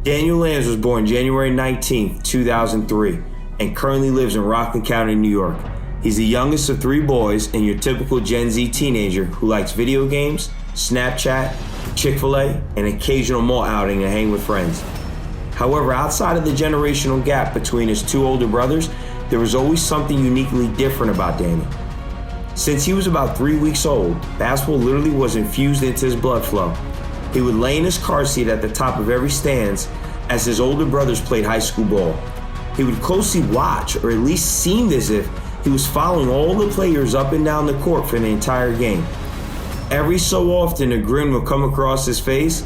Daniel Lambs was born January 19, 2003, and currently lives in Rockland County, New York. He's the youngest of three boys and your typical Gen Z teenager who likes video games, Snapchat, Chick-fil-A, and occasional mall outing to hang with friends. However, outside of the generational gap between his two older brothers, there was always something uniquely different about Danny. Since he was about 3 weeks old, basketball literally was infused into his blood flow. He would lay in his car seat at the top of every stands as his older brothers played high school ball. He would closely watch, or at least seemed as if he was following all the players up and down the court for the entire game. Every so often a grin would come across his face,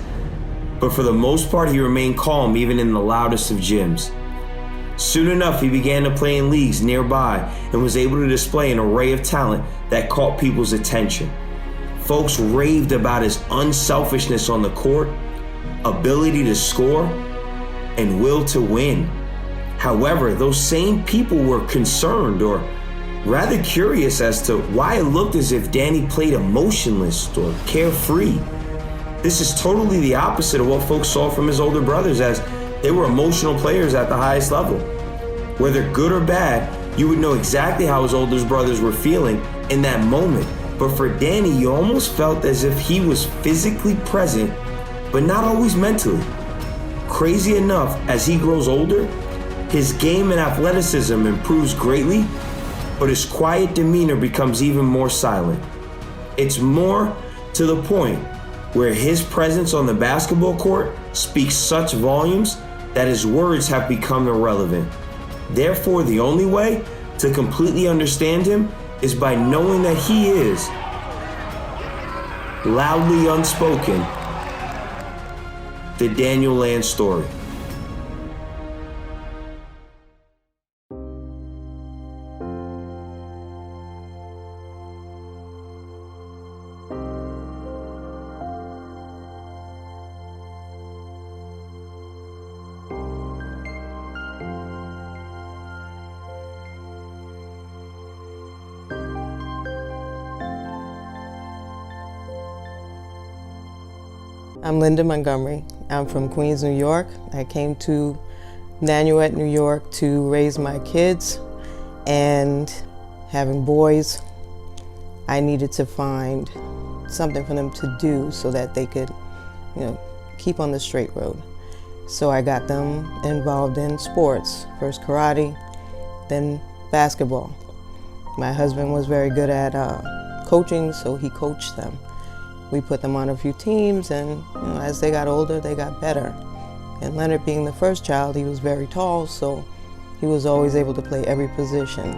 but for the most part he remained calm even in the loudest of gyms. Soon enough he began to play in leagues nearby and was able to display an array of talent that caught people's attention. Folks raved about his unselfishness on the court, ability to score, and will to win. However, those same people were concerned, or rather curious, as to why it looked as if Danny played emotionless or carefree. This is totally the opposite of what folks saw from his older brothers, as they were emotional players at the highest level. Whether good or bad, you would know exactly how his older brothers were feeling in that moment. But for Danny, you almost felt as if he was physically present, but not always mentally. Crazy enough, as he grows older, his game and athleticism improves greatly, but his quiet demeanor becomes even more silent. It's more to the point where his presence on the basketball court speaks such volumes that his words have become irrelevant. Therefore, the only way to completely understand him is by knowing that he is loudly unspoken, the Daniel Lambs story. I'm Linda Montgomery. I'm from Queens, New York. I came to Nanuet, New York to raise my kids, and having boys, I needed to find something for them to do so that they could, keep on the straight road. So I got them involved in sports, first karate, then basketball. My husband was very good at coaching, so he coached them. We put them on a few teams, and as they got older, they got better. And Leonard, being the first child, he was very tall, so he was always able to play every position.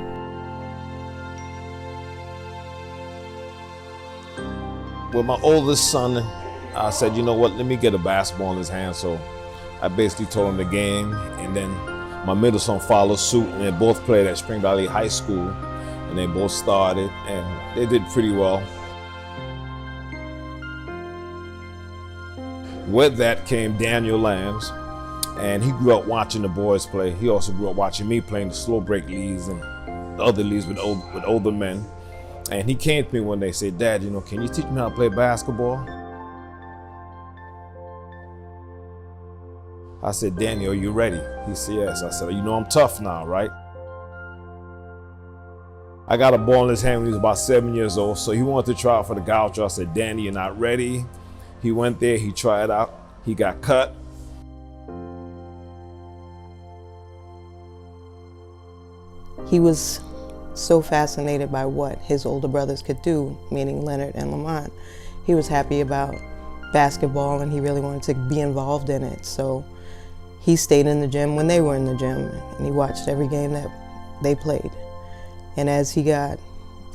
With my oldest son, I said, you know what, let me get a basketball in his hand. So I basically told him the game, and then my middle son followed suit, and they both played at Spring Valley High School, and they both started, and they did pretty well. With that came Daniel Lambs, and he grew up watching the boys play. He also grew up watching me playing the slow break leagues and the other leagues with older men. And he came to me one day and said, Dad, can you teach me how to play basketball? I said, Danny, are you ready? He said, yes. I said, I'm tough now, right? I got a ball in his hand when he was about 7 years old, so he wanted to try out for the Gaucho. I said, Danny, you're not ready. He went there, he tried out, he got cut. He was so fascinated by what his older brothers could do, meaning Leonard and Lamont. He was happy about basketball, and he really wanted to be involved in it. So he stayed in the gym when they were in the gym, and he watched every game that they played. And as he got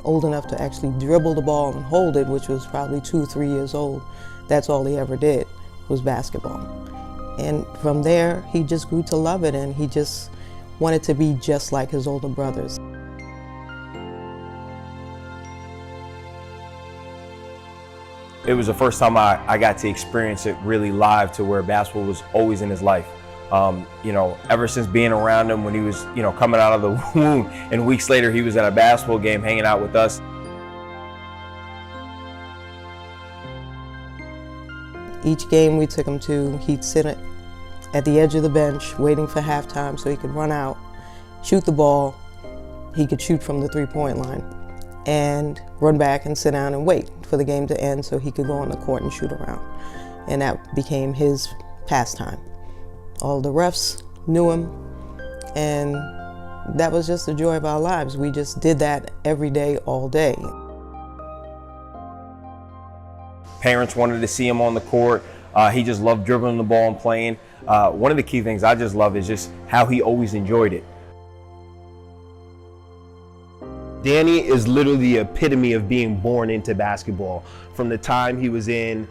old enough to actually dribble the ball and hold it, which was probably 2 or 3 years old, that's all he ever did was basketball. And from there, he just grew to love it, and he just wanted to be just like his older brothers. It was the first time I got to experience it really live, to where basketball was always in his life. Ever since being around him when he was, coming out of the womb, and weeks later he was at a basketball game hanging out with us. Each game we took him to, he'd sit at the edge of the bench waiting for halftime so he could run out, shoot the ball. He could shoot from the three-point line and run back and sit down and wait for the game to end so he could go on the court and shoot around. And that became his pastime. All the refs knew him, and that was just the joy of our lives. We just did that every day, all day. Parents wanted to see him on the court. He just loved dribbling the ball and playing. One of the key things I just love is just how he always enjoyed it. Danny is literally the epitome of being born into basketball. From the time he was in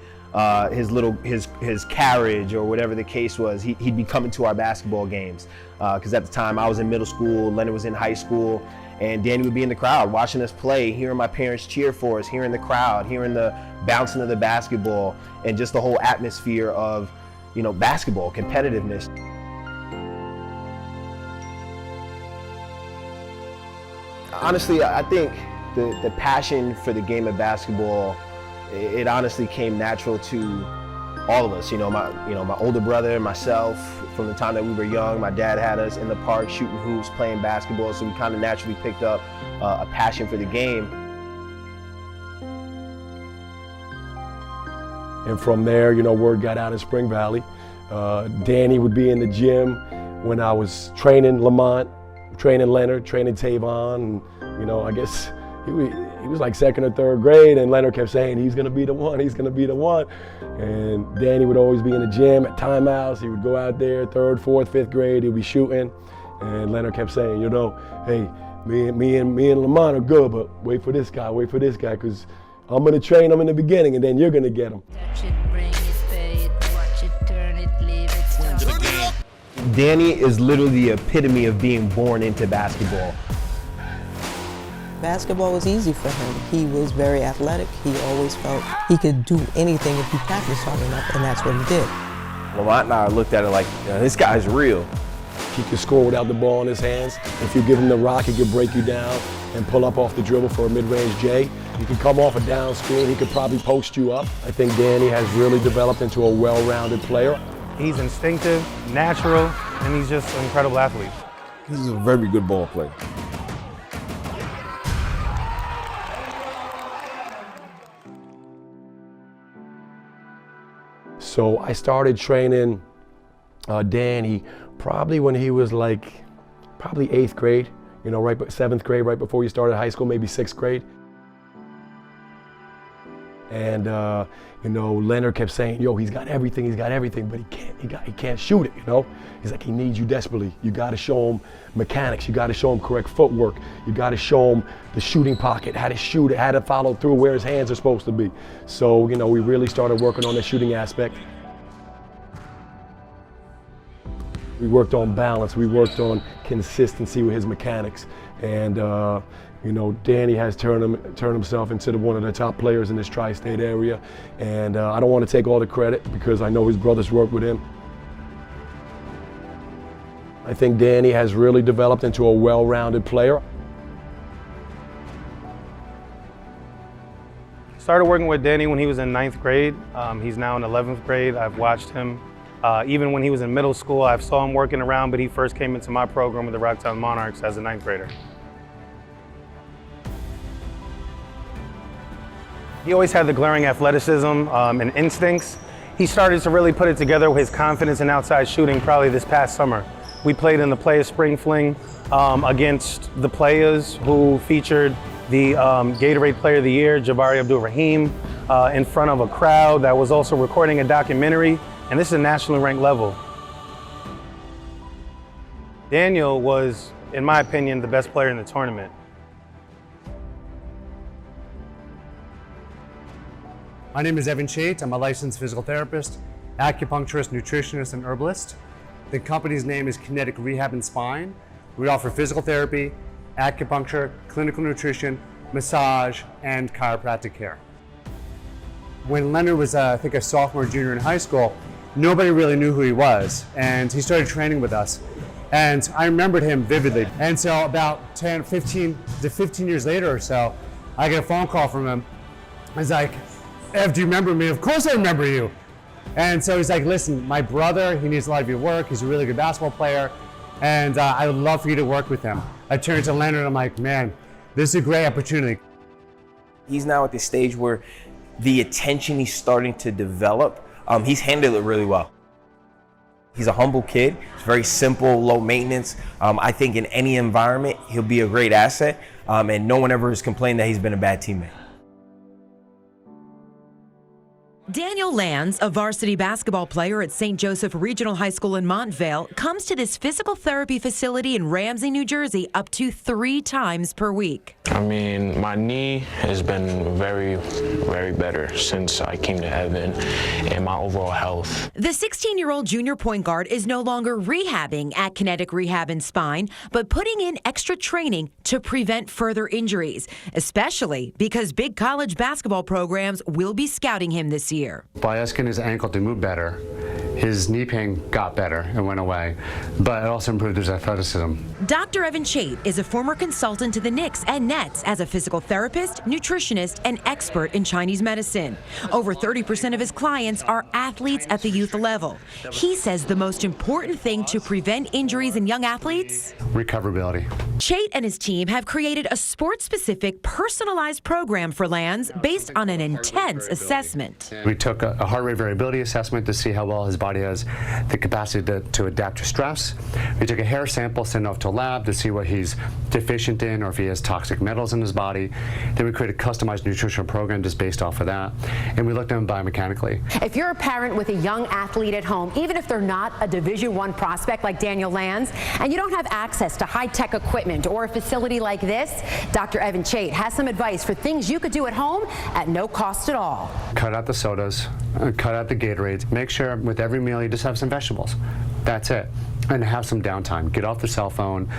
his carriage or whatever the case was, he'd be coming to our basketball games. Because at the time I was in middle school, Leonard was in high school, and Danny would be in the crowd watching us play, hearing my parents cheer for us, hearing the crowd, hearing the bouncing of the basketball, and just the whole atmosphere of, basketball, competitiveness. Honestly, I think the passion for the game of basketball, it honestly came natural to all of us. My older brother, myself, from the time that we were young, my dad had us in the park shooting hoops, playing basketball, so we kind of naturally picked up a passion for the game. And from there, word got out in Spring Valley. Danny would be in the gym when I was training Lamont, training Leonard, training Tavon, and I guess he was like second or third grade, and Leonard kept saying he's gonna be the one, he's gonna be the one. And Danny would always be in the gym at timeouts. He would go out there, third, fourth, fifth grade, he'd be shooting, and Leonard kept saying, hey, me and Lamont are good, but wait for this guy, because I'm gonna train him in the beginning, and then you're gonna get him. Danny is literally the epitome of being born into basketball. Basketball was easy for him. He was very athletic. He always felt he could do anything if he practiced hard enough, and that's what he did. Lamont and I looked at it like, this guy's real. He could score without the ball in his hands. If you give him the rock, he could break you down and pull up off the dribble for a mid-range J. He could come off a down screen. He could probably post you up. I think Danny has really developed into a well-rounded player. He's instinctive, natural, and he's just an incredible athlete. He's a very good ball player. So I started training Danny probably when he was probably 8th grade, right, 7th grade, right before he started high school, maybe 6th grade. And Leonard kept saying, he's got everything, but he can't shoot it, He's like, he needs you desperately. You got to show him mechanics. You got to show him correct footwork. You got to show him the shooting pocket, how to shoot it, how to follow through where his hands are supposed to be. So, we really started working on the shooting aspect. We worked on balance. We worked on consistency with his mechanics. And, Danny has turned himself into one of the top players in this tri-state area. And I don't want to take all the credit because I know his brothers worked with him. I think Danny has really developed into a well-rounded player. Started working with Danny when he was in 9th grade. He's now in 11th grade. I've watched him. Even when he was in middle school, I saw him working around, but he first came into my program with the Rocktown Monarchs as a 9th grader. He always had the glaring athleticism and instincts. He started to really put it together with his confidence in outside shooting probably this past summer. We played in the Players Spring Fling against the Players, who featured the Gatorade Player of the Year, Jabari Abdul-Rahim, in front of a crowd that was also recording a documentary, and this is a nationally ranked level. Daniel was, in my opinion, the best player in the tournament. My name is Evan Chait. I'm a licensed physical therapist, acupuncturist, nutritionist, and herbalist. The company's name is Kinetic Rehab and Spine. We offer physical therapy, acupuncture, clinical nutrition, massage, and chiropractic care. When Leonard was, I think, a sophomore, junior in high school, nobody really knew who he was, and he started training with us. And I remembered him vividly. And so about 15 years later or so, I get a phone call from him. He's like, Ev, do you remember me? Of course I remember you. And so he's like, listen, my brother, he needs a lot of your work. He's a really good basketball player. And I would love for you to work with him. I turned to Leonard, I'm like, man, this is a great opportunity. He's now at the stage where the attention he's starting to develop, he's handled it really well. He's a humble kid. He's very simple, low maintenance. I think in any environment, he'll be a great asset. And no one ever has complained that he's been a bad teammate. Daniel Lands, a varsity basketball player at St. Joseph Regional High School in Montvale, comes to this physical therapy facility in Ramsey, New Jersey, up to 3 times per week. I mean, my knee has been very, very better since I came to Evan, and my overall health. The 16-year-old junior point guard is no longer rehabbing at Kinetic Rehab and Spine, but putting in extra training to prevent further injuries, especially because big college basketball programs will be scouting him this year. By us getting his ankle to move better, his knee pain got better and went away, but it also improved his athleticism. Dr. Evan Chait is a former consultant to the Knicks and Nets as a physical therapist, nutritionist, and expert in Chinese medicine. Over 30% of his clients are athletes at the youth level. He says the most important thing to prevent injuries in young athletes? Recoverability. Chait and his team have created a sport-specific, personalized program for Lands based on an intense assessment. We took a heart rate variability assessment to see how well his body has the capacity to adapt to stress. We took a hair sample, sent it off to a lab to see what he's deficient in or if he has toxic metals in his body. Then we created a customized nutritional program just based off of that. And we looked at him biomechanically. If you're a parent with a young athlete at home, even if they're not a Division I prospect like Daniel Lands, and you don't have access to high-tech equipment or a facility like this, Dr. Evan Chait has some advice for things you could do at home at no cost at all. Cut out the sodas, cut out the Gatorades. Make sure with every meal you just have some vegetables. That's it. And have some downtime. Get off the cell phone.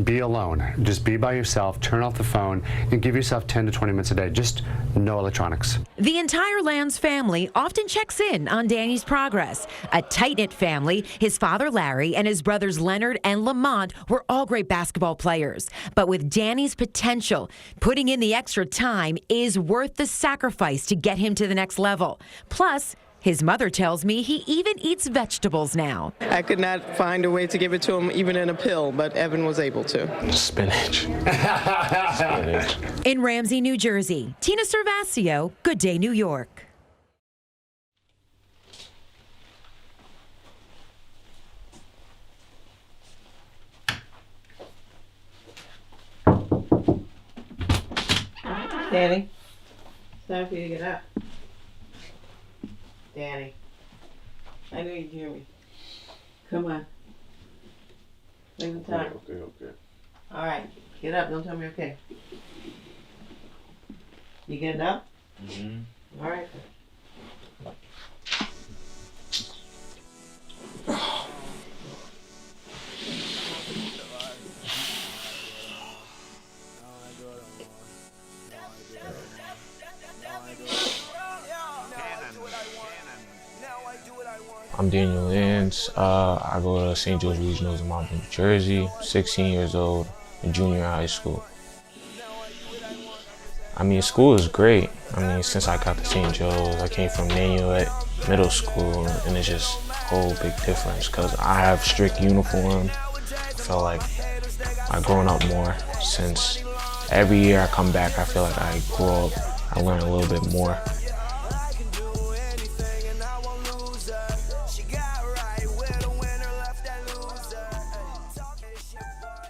Be alone. Just be by yourself. Turn off the phone and give yourself 10 to 20 minutes a day. Just no electronics. The entire Lands family often checks in on Danny's progress. A tight-knit family, his father Larry and his brothers Leonard and Lamont were all great basketball players. But with Danny's potential, putting in the extra time is worth the sacrifice to get him to the next level. Plus, his mother tells me he even eats vegetables now. I could not find a way to give it to him even in a pill, but Evan was able to. Spinach. Spinach. In Ramsey, New Jersey, Tina Servasio, Good Day, New York. Danny, it's time for you to get up. Danny, I know you hear me. Come on. Take the time. Okay. All right, get up. Don't tell me okay. You getting up? Mm-hmm. All right. I'm Daniel Lands. I go to St. Joseph Regionals in Montvale, New Jersey, 16 years old, in junior high school. I mean, school is great. I mean, since I got to St. Joe's, I came from Nanuet Middle School, and it's just a whole big difference because I have strict uniform. I feel like I've grown up more since every year I come back, I feel like I grow up, I learn a little bit more.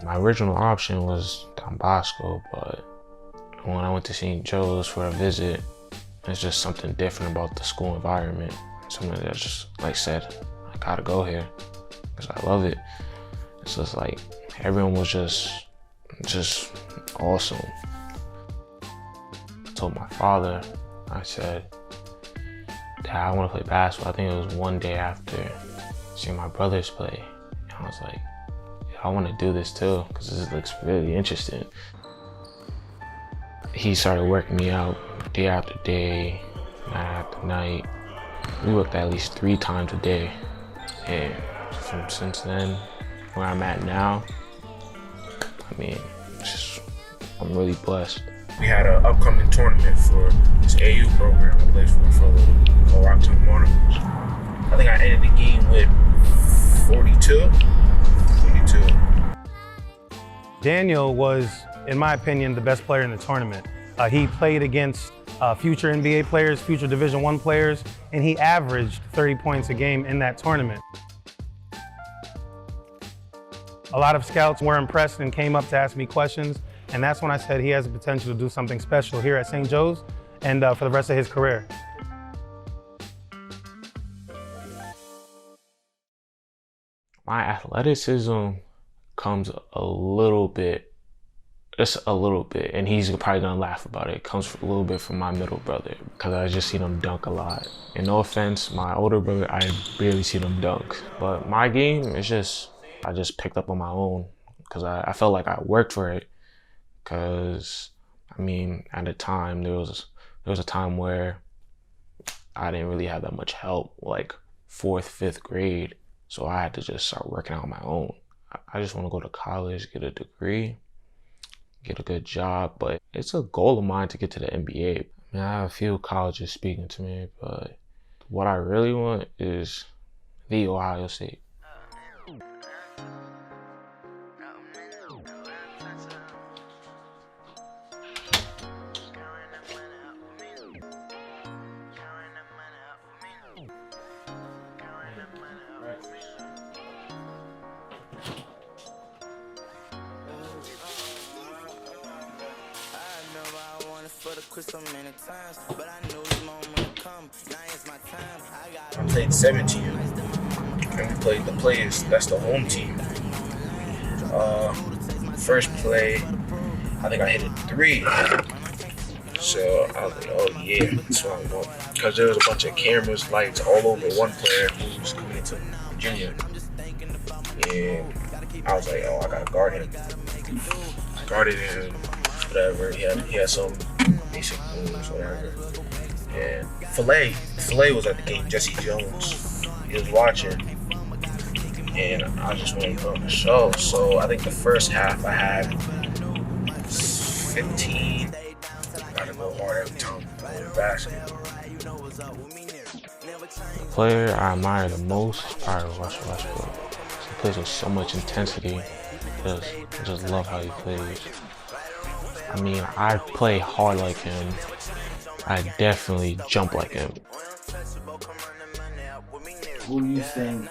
My original option was Don Bosco, but when I went to St. Joe's for a visit, it's just something different about the school environment. Something that's just, like I said, I gotta go here because I love it. It's just like, everyone was just awesome. I told my father, I said, Dad, I wanna play basketball. I think it was one day after seeing my brothers play. And I was like, I want to do this too, because this looks really interesting. He started working me out day after day, night after night. We worked at least 3 times a day. And since then, where I'm at now, I mean, I'm really blessed. We had an upcoming tournament for this AU program I played for a little, called Rockton Mourners. I think I ended the game with 42. Daniel was, in my opinion, the best player in the tournament. He played against future NBA players, future Division I players, and he averaged 30 points a game in that tournament. A lot of scouts were impressed and came up to ask me questions, and that's when I said he has the potential to do something special here at St. Joe's and for the rest of his career. My athleticism comes a little bit, just a little bit, and he's probably gonna laugh about it. It comes a little bit from my middle brother, because I just seen him dunk a lot. And no offense, my older brother, I barely seen him dunk. But my game is just, I just picked up on my own, because I felt like I worked for it. Because, I mean, at the time, there was a time where I didn't really have that much help, like 4th, 5th grade. So I had to just start working out on my own. I just want to go to college, get a degree, get a good job, but it's a goal of mine to get to the NBA. I mean, I have a few colleges speaking to me, but what I really want is the Ohio State. I played 17, and we played the players. That's the home team. First play, I think I hit a 3. So I was like, oh yeah, that's what I want. Because there was a bunch of cameras, lights all over one player who was coming into Virginia. And I was like, oh, I gotta guard him. Guarded him, whatever. He had some basic moves, whatever. And Filet was at the game, Jesse Jones. He was watching. And I just wanted to put on the show. So I think the first half I had 15. Gotta go hard every time I play basketball. The player I admire the most is probably Russell Westbrook. He plays with so much intensity. I just love how he plays. I mean, I play hard like him. I definitely jump like him. Who do you think,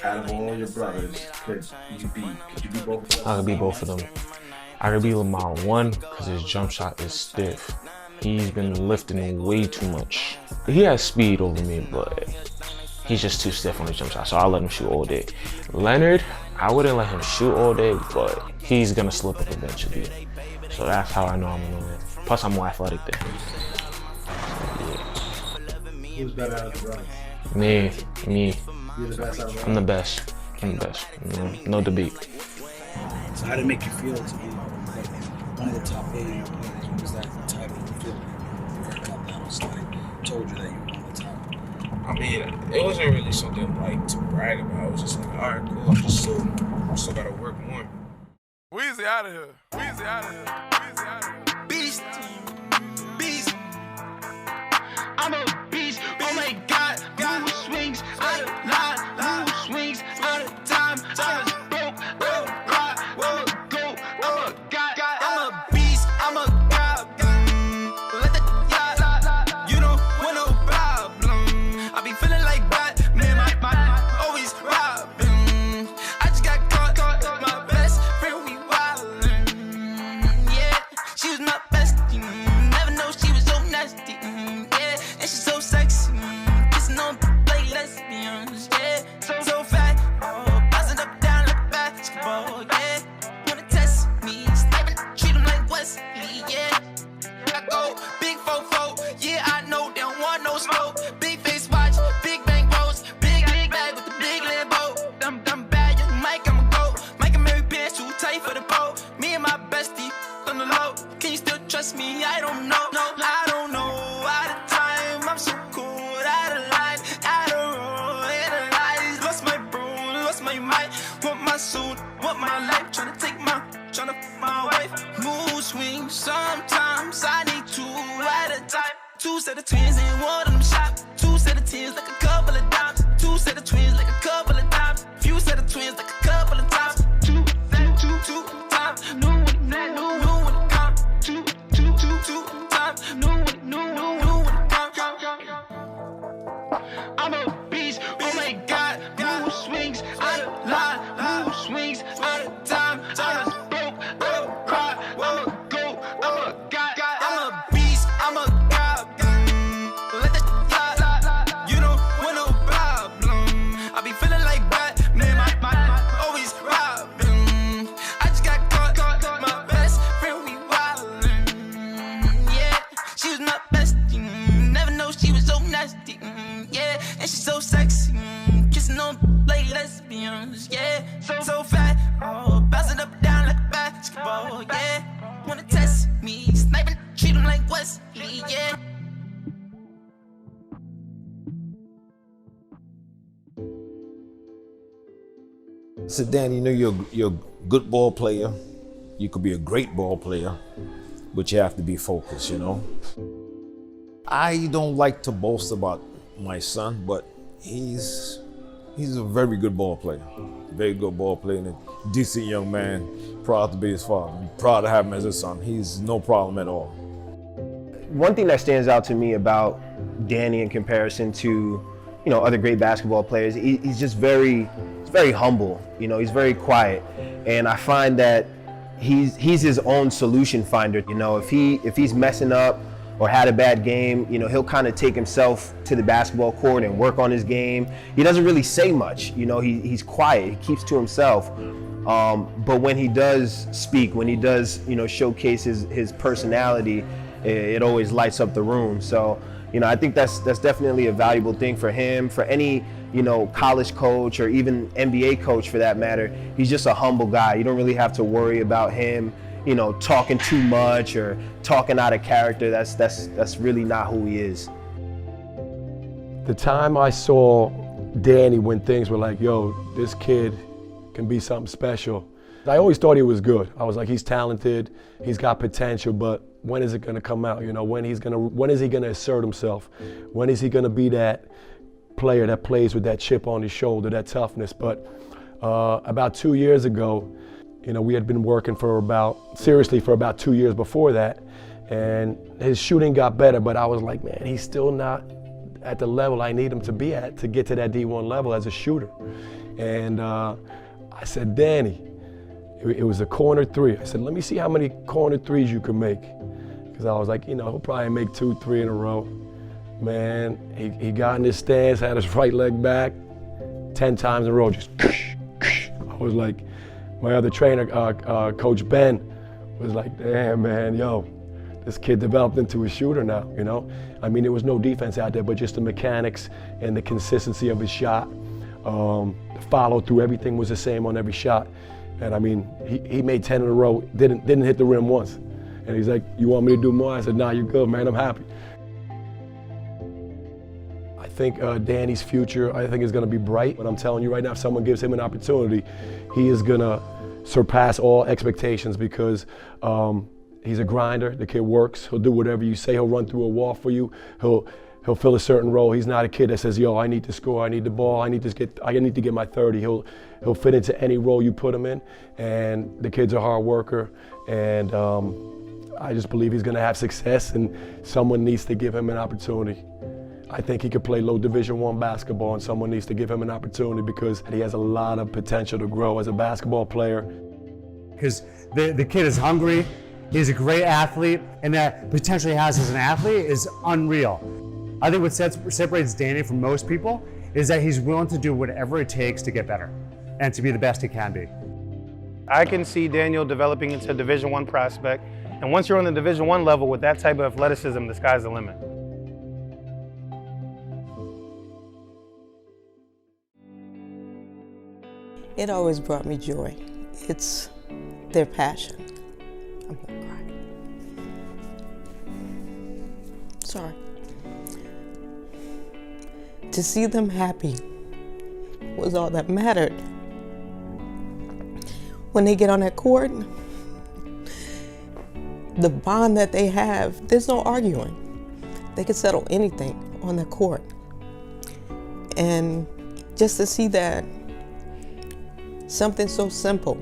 out of all your brothers, could you be both of them? I could be both of them. I could be Lamar 1 because his jump shot is stiff. He's been lifting way too much. He has speed over me, but he's just too stiff on the jump shot, so I'll let him shoot all day. Leonard, I wouldn't let him shoot all day, but he's gonna slip up eventually. So that's how I know I'm gonna win. Plus, I'm more athletic than him. Who's better out of the brothers? Me. You're the best out of the I'm the best. I'm the best. No debate. So how did it make you feel to be like one of the top 8 players? What was that title you feel? You heard about that? Was like told you that you were one of the top. I mean, it wasn't really something like to brag about. It was just like, all right, cool. I still gotta work more. Weezy out of here. Weezy out of here. Weezy out of here. Beast. I'm a beast. Oh my God. Move swings out of line. Move swings out of time. I was broke. I'm a god. I'm a goat. I'm a god. I'm a beast. I'm a god. Let the yacht. You don't want no problem. I be feeling like Batman. My always robbing. I just got caught. My best friend, we wildin'. Yeah, she was my bestie. Never know she was so nasty. Yeah, and she's so sexy. Kissing on like lesbians. Yeah, so fat. Bustin' up down like basketball. Yeah, wanna test me. Sniping, treat him like Wesley. Yeah, I go big 4-4. Yeah, I know they don't want no smoke. Big face watch, big bank rolls, big bag with the big Lambo. I'm bad, young Mike, I'm a goat. Mike and Mary pants too tight for the boat. Me and my bestie on the low. Can you still trust me? I don't know. No, I don't know. Out of time, I'm so cool. Out of line, out of road, analyze. Lost my bro, lost my mind. Want my soul, want my life. Tryna f my wife. Mood swing. Sometimes I need 2 at a time. 2 set of twins and one of them shop. 2 set of tens like a couple of dimes. 2 set of twins like a couple of times. Few set of twins like a couple of times. Two times. Knew when it come. Two times. Knew when it come. I'm a beast. Oh my God. Mood swings out of line. Mood swings out of time. I was broke. I don't cry. I'm a goat. I'm a god. I'm a beast. I'm a god. Let the fly. You don't want no problem. I be feeling like Batman. My always robbing. I just got caught. My best friend, we wildin'. Yeah, she was my bestie. Never know she was so nasty. Yeah, and she's so sexy. Kissing on like lesbians. Yeah, so fat. Oh, bouncing up and down like a basketball. Yeah, wanna test me. Sniping, treat him like Wesley. Yeah. So Danny, you know you're a good ball player. You could be a great ball player, but you have to be focused, you know? I don't like to boast about my son, but he's a very good ball player. Very good ball player and a decent young man. Proud to be his father. Proud to have him as a son. He's no problem at all. One thing that stands out to me about Danny in comparison to, other great basketball players, he's just very humble. He's very quiet, and I find that he's his own solution finder. If he's messing up or had a bad game, he'll kind of take himself to the basketball court and work on his game. He doesn't really say much. He's quiet. He keeps to himself. But when he does speak, when he does, showcase his personality, it always lights up the room. So, I think that's definitely a valuable thing for him, for any, college coach or even NBA coach for that matter. He's just a humble guy. You don't really have to worry about him, talking too much or talking out of character. That's really not who he is. The time I saw Danny when things were like, yo, this kid can be something special, I always thought he was good. I was like, he's talented, he's got potential, but when is it gonna come out? When is he gonna assert himself? When is he gonna be that player that plays with that chip on his shoulder, that toughness? But about 2 years ago, we had been working seriously for about 2 years before that, and his shooting got better, but I was like, man, he's still not at the level I need him to be at to get to that D1 level as a shooter. And I said, Danny, it was a corner three. I said, let me see how many corner threes you can make. Because I was like, he'll probably make 2, 3 in a row. Man, he got in his stance, had his right leg back, 10 times in a row, just I was like, my other trainer, Coach Ben, was like, damn, man, yo, this kid developed into a shooter now, I mean, there was no defense out there, but just the mechanics and the consistency of his shot. The follow through, everything was the same on every shot. And I mean, he made 10 in a row, didn't hit the rim once. And he's like, you want me to do more? I said, nah, you're good, man, I'm happy. I think Danny's future, I think, is gonna be bright. But I'm telling you right now, if someone gives him an opportunity, he is gonna surpass all expectations because he's a grinder, the kid works, he'll do whatever you say, he'll run through a wall for you, he'll fill a certain role. He's not a kid that says, yo, I need to score, I need the ball, I need to get my 30. He'll fit into any role you put him in, and the kid's a hard worker, and I just believe he's gonna have success, and someone needs to give him an opportunity. I think he could play low Division I basketball, and someone needs to give him an opportunity because he has a lot of potential to grow as a basketball player. Because the kid is hungry, he's a great athlete, and that potential he has as an athlete is unreal. I think what separates Danny from most people is that he's willing to do whatever it takes to get better and to be the best he can be. I can see Daniel developing into a Division I prospect, and once you're on the Division I level with that type of athleticism, the sky's the limit. It always brought me joy. It's their passion. I'm gonna cry. Sorry. To see them happy was all that mattered. When they get on that court, the bond that they have, there's no arguing. They can settle anything on the court. And just to see that something so simple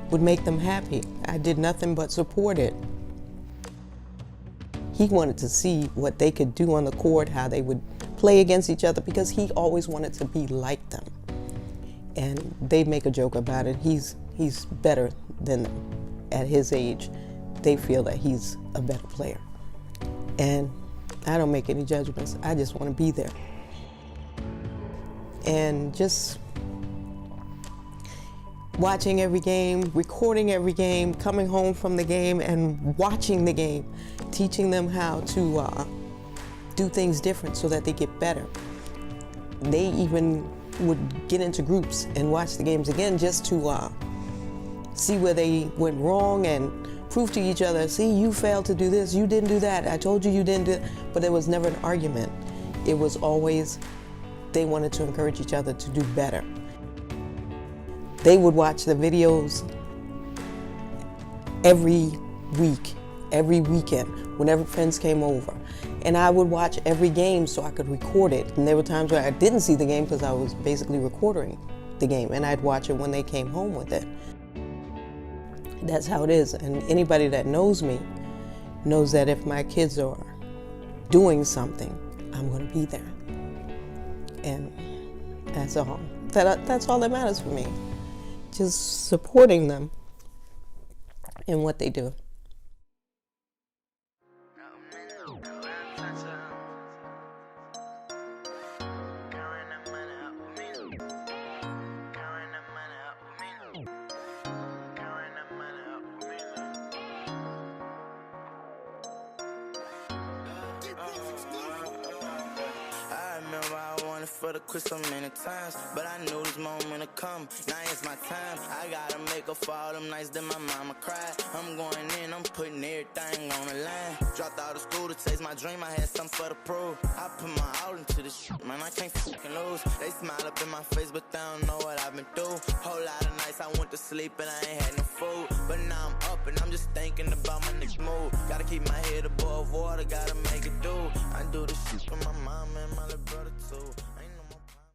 would make them happy. I did nothing but support it. He wanted to see what they could do on the court, how they would play against each other, because he always wanted to be like them. And they make a joke about it. He's better than them. At his age, they feel that he's a better player. And I don't make any judgments. I just want to be there. And just watching every game, recording every game, coming home from the game and watching the game, teaching them how to do things different so that they get better. They even would get into groups and watch the games again just to see where they went wrong and prove to each other, see, you failed to do this, you didn't do that, I told you you didn't do it. But there was never an argument. It was always, they wanted to encourage each other to do better. They would watch the videos every week, every weekend, whenever friends came over. And I would watch every game so I could record it. And there were times where I didn't see the game because I was basically recording the game, and I'd watch it when they came home with it. That's how it is. And anybody that knows me knows that if my kids are doing something, I'm going to be there. And that's all. That's all that matters for me. Just supporting them in what they do. For the quit so many times, but I knew this moment would come. Now it's my time. I gotta make up for all them nights that my mama cried. I'm going in, I'm putting everything on the line. Dropped out of school to chase my dream. I had something for the prove. I put my all into this shit, man. I can't fucking lose. They smile up in my face, but they don't know what I've been through. Whole lot of nights I went to sleep and I ain't had no food. But now I'm up and I'm just thinking about my next move. Gotta keep my head above water, gotta make it do. I do this shit for my mom and my little brother too.